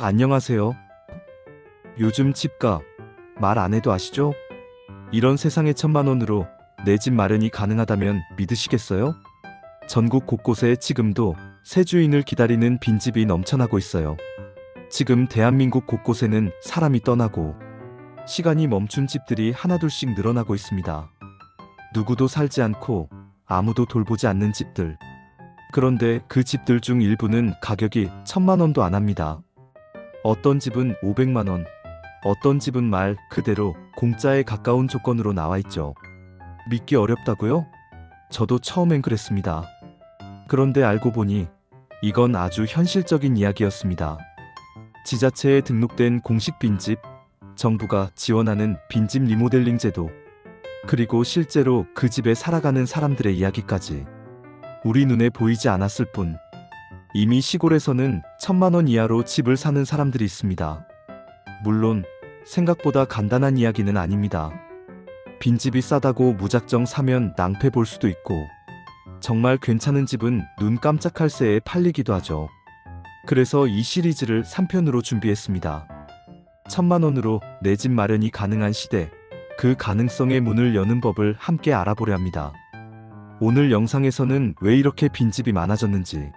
안녕하세요. 요즘 집값 말 안 해도 아시죠? 이런 세상에 1,000만 원으로 내 집 마련이 가능하다면 믿으시겠어요? 전국 곳곳에 지금도 새 주인을 기다리는 빈집이 넘쳐나고 있어요. 지금 대한민국 곳곳에는 사람이 떠나고 시간이 멈춘 집들이 하나둘씩 늘어나고 있습니다. 누구도 살지 않고 아무도 돌보지 않는 집들. 그런데 그 집들 중 일부는 가격이 1,000만 원도 안 합니다. 어떤 집은 500만 원, 어떤 집은 말 그대로 공짜에 가까운 조건으로 나와 있죠. 믿기 어렵다고요? 저도 처음엔 그랬습니다. 그런데 알고 보니 이건 아주 현실적인 이야기였습니다. 지자체에 등록된 공식 빈집, 정부가 지원하는 빈집 리모델링 제도, 그리고 실제로 그 집에 살아가는 사람들의 이야기까지 우리 눈에 보이지 않았을 뿐 이미 시골에서는 1,000만 원 이하로 집을 사는 사람들이 있습니다. 물론 생각보다 간단한 이야기는 아닙니다. 빈집이 싸다고 무작정 사면 낭패 볼 수도 있고 정말 괜찮은 집은 눈 깜짝할 새에 팔리기도 하죠. 그래서 이 시리즈를 3편으로 준비했습니다. 1,000만 원으로 내 집 마련이 가능한 시대, 그 가능성의 문을 여는 법을 함께 알아보려 합니다. 오늘 영상에서는 왜 이렇게 빈집이 많아졌는지,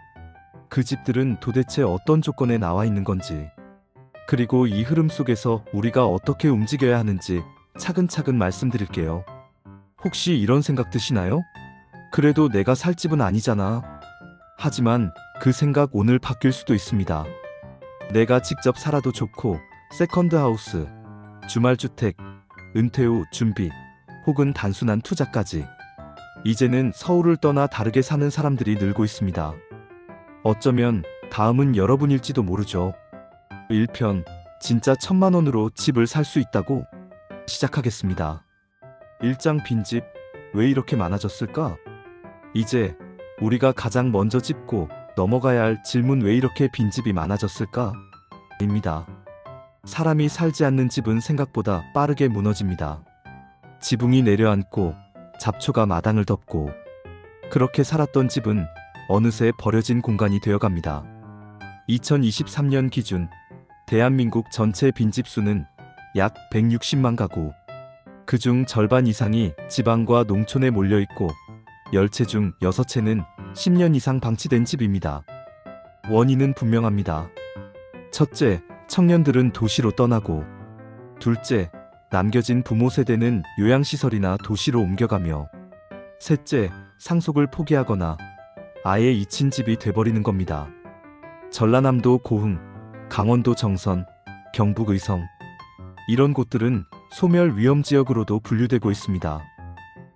그 집들은 도대체 어떤 조건에 나와 있는 건지, 그리고 이 흐름 속에서 우리가 어떻게 움직여야 하는지 차근차근 말씀드릴게요. 혹시 이런 생각 드시나요? 그래도 내가 살 집은 아니잖아. 하지만 그 생각 오늘 바뀔 수도 있습니다. 내가 직접 살아도 좋고 세컨드 하우스, 주말주택, 은퇴 후 준비, 혹은 단순한 투자까지 이제는 서울을 떠나 다르게 사는 사람들이 늘고 있습니다. 어쩌면 다음은 여러분일지도 모르죠. 1편, 진짜 1,000만 원으로 집을 살 수 있다고? 시작하겠습니다. 1장 빈집, 왜 이렇게 많아졌을까? 이제 우리가 가장 먼저 짚고 넘어가야 할 질문, 왜 이렇게 빈집이 많아졌을까? 입니다. 사람이 살지 않는 집은 생각보다 빠르게 무너집니다. 지붕이 내려앉고 잡초가 마당을 덮고 그렇게 살았던 집은 어느새 버려진 공간이 되어갑니다. 2023년 기준 대한민국 전체 빈집 수는 약 160만 가구. 그중 절반 이상이 지방과 농촌에 몰려있고 10채 중 6채는 10년 이상 방치된 집입니다. 원인은 분명합니다. 첫째, 청년들은 도시로 떠나고, 둘째, 남겨진 부모 세대는 요양시설이나 도시로 옮겨가며, 셋째, 상속을 포기하거나 아예 잊힌 집이 돼버리는 겁니다. 전라남도 고흥, 강원도 정선, 경북 의성, 이런 곳들은 소멸 위험 지역으로도 분류되고 있습니다.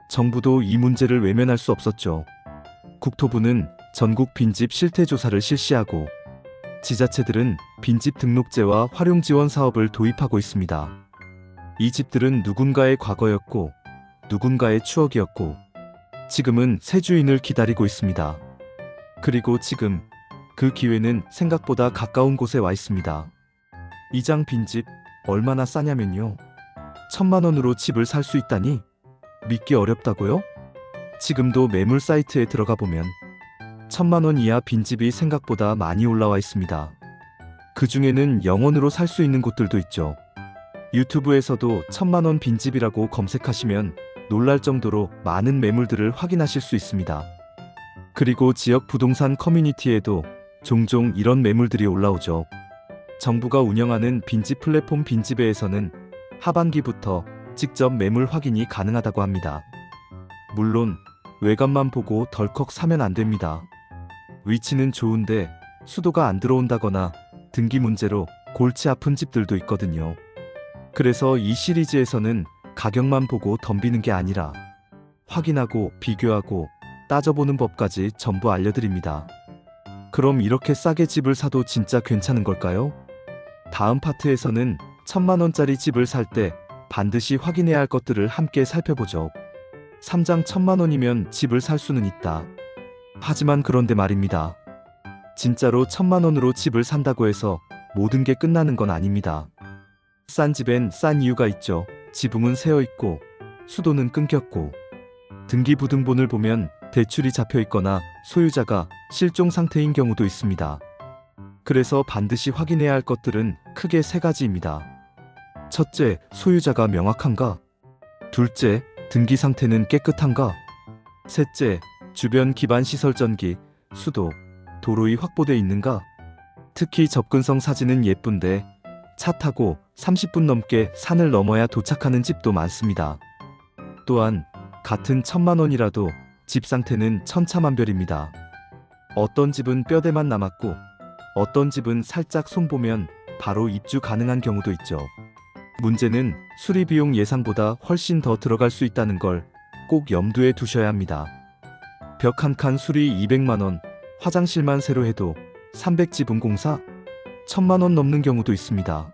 정부도 이 문제를 외면할 수 없었죠. 국토부는 전국 빈집 실태 조사를 실시하고 지자체들은 빈집 등록제와 활용 지원 사업을 도입하고 있습니다. 이 집들은 누군가의 과거였고 누군가의 추억이었고 지금은 새 주인을 기다리고 있습니다. 그리고 지금 그 기회는 생각보다 가까운 곳에 와 있습니다. 2장 빈집, 얼마나 싸냐면요. 1,000만 원으로 집을 살 수 있다니? 믿기 어렵다고요? 지금도 매물 사이트에 들어가 보면 1,000만 원 이하 빈집이 생각보다 많이 올라와 있습니다. 그 중에는 영원으로 살 수 있는 곳들도 있죠. 유튜브에서도 1,000만 원 빈집이라고 검색하시면 놀랄 정도로 많은 매물들을 확인하실 수 있습니다. 그리고 지역 부동산 커뮤니티에도 종종 이런 매물들이 올라오죠. 정부가 운영하는 빈집 플랫폼 빈집에에서는 하반기부터 직접 매물 확인이 가능하다고 합니다. 물론 외관만 보고 덜컥 사면 안 됩니다. 위치는 좋은데 수도가 안 들어온다거나 등기 문제로 골치 아픈 집들도 있거든요. 그래서 이 시리즈에서는 가격만 보고 덤비는 게 아니라 확인하고 비교하고 따져보는 법까지 전부 알려드립니다. 그럼 이렇게 싸게 집을 사도 진짜 괜찮은 걸까요? 다음 파트에서는 1,000만 원짜리 집을 살 때 반드시 확인해야 할 것들을 함께 살펴보죠. 3장 1,000만 원이면 집을 살 수는 있다. 하지만 그런데 말입니다. 진짜로 1,000만 원으로 집을 산다고 해서 모든 게 끝나는 건 아닙니다. 싼 집엔 싼 이유가 있죠. 지붕은 새어있고 수도는 끊겼고 등기부등본을 보면 대출이 잡혀 있거나 소유자가 실종 상태인 경우도 있습니다. 그래서 반드시 확인해야 할 것들은 크게 세 가지입니다. 첫째, 소유자가 명확한가? 둘째, 등기 상태는 깨끗한가? 셋째, 주변 기반 시설 전기, 수도, 도로이 확보돼 있는가? 특히 접근성 사진은 예쁜데 차 타고 30분 넘게 산을 넘어야 도착하는 집도 많습니다. 또한 같은 1,000만 원이라도 집 상태는 천차만별입니다. 어떤 집은 뼈대만 남았고 어떤 집은 살짝 손보면 바로 입주 가능한 경우도 있죠. 문제는 수리 비용 예상보다 훨씬 더 들어갈 수 있다는 걸 꼭 염두에 두셔야 합니다. 벽 한 칸 수리 200만 원, 화장실만 새로 해도 300지분 공사 1,000만 원 넘는 경우도 있습니다.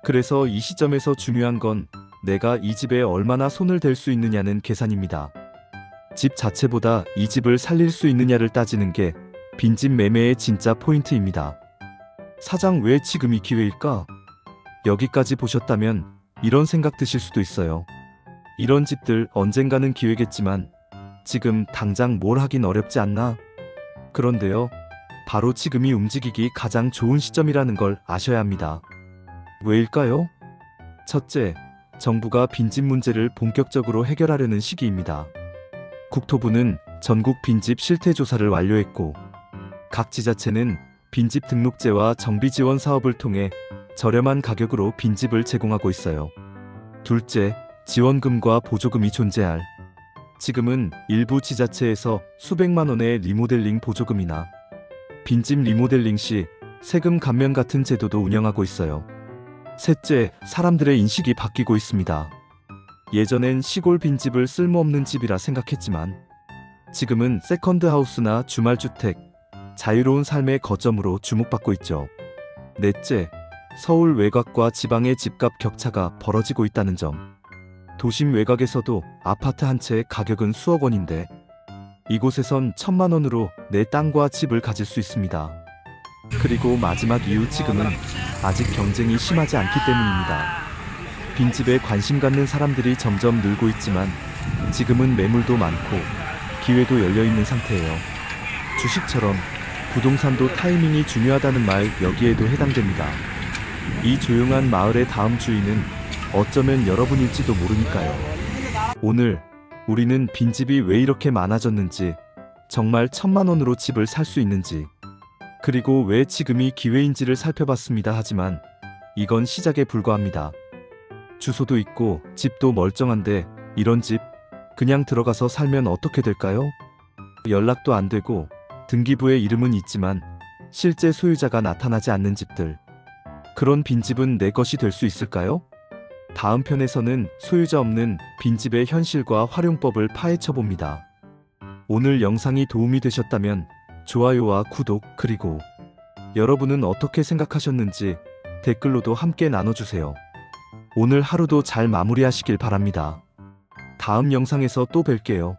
그래서 이 시점에서 중요한 건 내가 이 집에 얼마나 손을 댈 수 있느냐는 계산입니다. 집 자체보다 이 집을 살릴 수 있느냐를 따지는 게 빈집 매매의 진짜 포인트입니다. 사장, 왜 지금이 기회일까? 여기까지 보셨다면 이런 생각 드실 수도 있어요. 이런 집들 언젠가는 기회겠지만 지금 당장 뭘 하긴 어렵지 않나? 그런데요, 바로 지금이 움직이기 가장 좋은 시점이라는 걸 아셔야 합니다. 왜일까요? 첫째, 정부가 빈집 문제를 본격적으로 해결하려는 시기입니다. 국토부는 전국 빈집 실태조사를 완료했고 각 지자체는 빈집 등록제와 정비 지원 사업을 통해 저렴한 가격으로 빈집을 제공하고 있어요. 둘째, 지원금과 보조금이 존재할. 지금은 일부 지자체에서 수백만 원의 리모델링 보조금이나 빈집 리모델링 시 세금 감면 같은 제도도 운영하고 있어요. 셋째, 사람들의 인식이 바뀌고 있습니다. 예전엔 시골 빈집을 쓸모없는 집이라 생각했지만 지금은 세컨드 하우스나 주말주택, 자유로운 삶의 거점으로 주목받고 있죠. 넷째, 서울 외곽과 지방의 집값 격차가 벌어지고 있다는 점. 도심 외곽에서도 아파트 한 채의 가격은 수억 원인데 이곳에선 1,000만 원으로 내 땅과 집을 가질 수 있습니다. 그리고 마지막 이유, 지금은 아직 경쟁이 심하지 않기 때문입니다. 빈집에 관심 갖는 사람들이 점점 늘고 있지만 지금은 매물도 많고 기회도 열려있는 상태예요. 주식처럼 부동산도 타이밍이 중요하다는 말 여기에도 해당됩니다. 이 조용한 마을의 다음 주인은 어쩌면 여러분일지도 모르니까요. 오늘 우리는 빈집이 왜 이렇게 많아졌는지, 정말 1,000만 원으로 집을 살 수 있는지, 그리고 왜 지금이 기회인지를 살펴봤습니다. 하지만 이건 시작에 불과합니다. 주소도 있고 집도 멀쩡한데 이런 집 그냥 들어가서 살면 어떻게 될까요? 연락도 안 되고 등기부에 이름은 있지만 실제 소유자가 나타나지 않는 집들. 그런 빈집은 내 것이 될 수 있을까요? 다음 편에서는 소유자 없는 빈집의 현실과 활용법을 파헤쳐봅니다. 오늘 영상이 도움이 되셨다면 좋아요와 구독, 그리고 여러분은 어떻게 생각하셨는지 댓글로도 함께 나눠주세요. 오늘 하루도 잘 마무리하시길 바랍니다. 다음 영상에서 또 뵐게요.